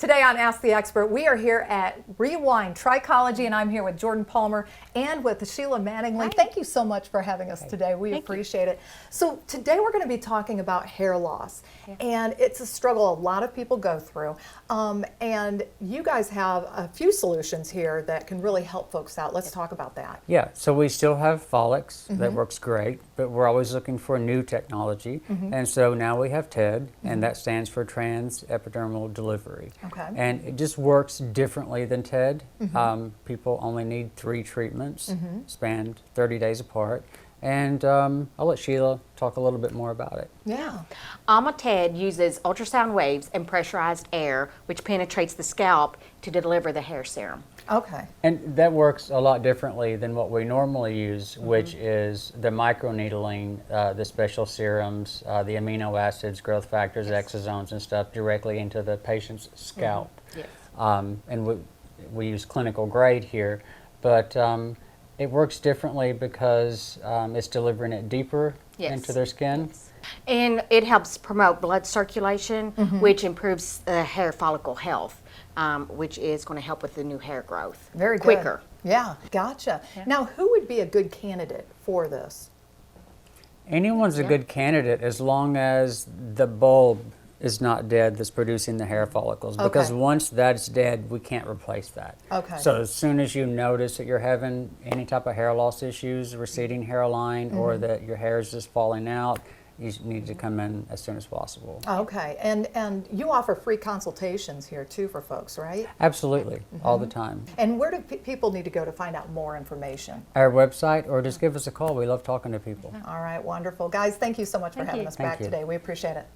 Today on Ask the Expert, we are here at Rewind Trichology, and I'm here with Jordan Palmer and with Sheila Mattingly. Hi. Thank you so much for having us today. We appreciate it. So today we're going to be talking about hair loss, and it's a struggle a lot of people go through. And you guys have a few solutions here that can really help folks out. Let's talk about that. Yeah, so we still have Folix that works great, but we're always looking for new technology. And so now we have TED, and that stands for Trans Epidermal Delivery. Okay. And it just works differently than TED. People only need 3 treatments, spanned 30 days apart. And I'll let Sheila talk a little bit more about it. Yeah. TED uses ultrasound waves and pressurized air, which penetrates the scalp to deliver the hair serum. Okay. And that works a lot differently than what we normally use, which is the microneedling, the special serums, the amino acids, growth factors, exosomes, and stuff directly into the patient's scalp. Yes. And we use clinical grade here, but it works differently because it's delivering it deeper into their skin. And it helps promote blood circulation, which improves the hair follicle health, which is going to help with the new hair growth. Very good. Quicker. Yeah, gotcha. Now, who would be a good candidate for this? Anyone's a good candidate as long as the bulb is not dead that's producing the hair follicles, because once that's dead, we can't replace that. Okay. So as soon as you notice that you're having any type of hair loss issues, receding hairline, or that your hair is just falling out, you need to come in as soon as possible. Okay, and you offer free consultations here too for folks, right? Absolutely, all the time. And where do people need to go to find out more information? Our website, or just give us a call. We love talking to people. All right, wonderful. Guys, thank you so much for having us back Thank you. today. We appreciate it.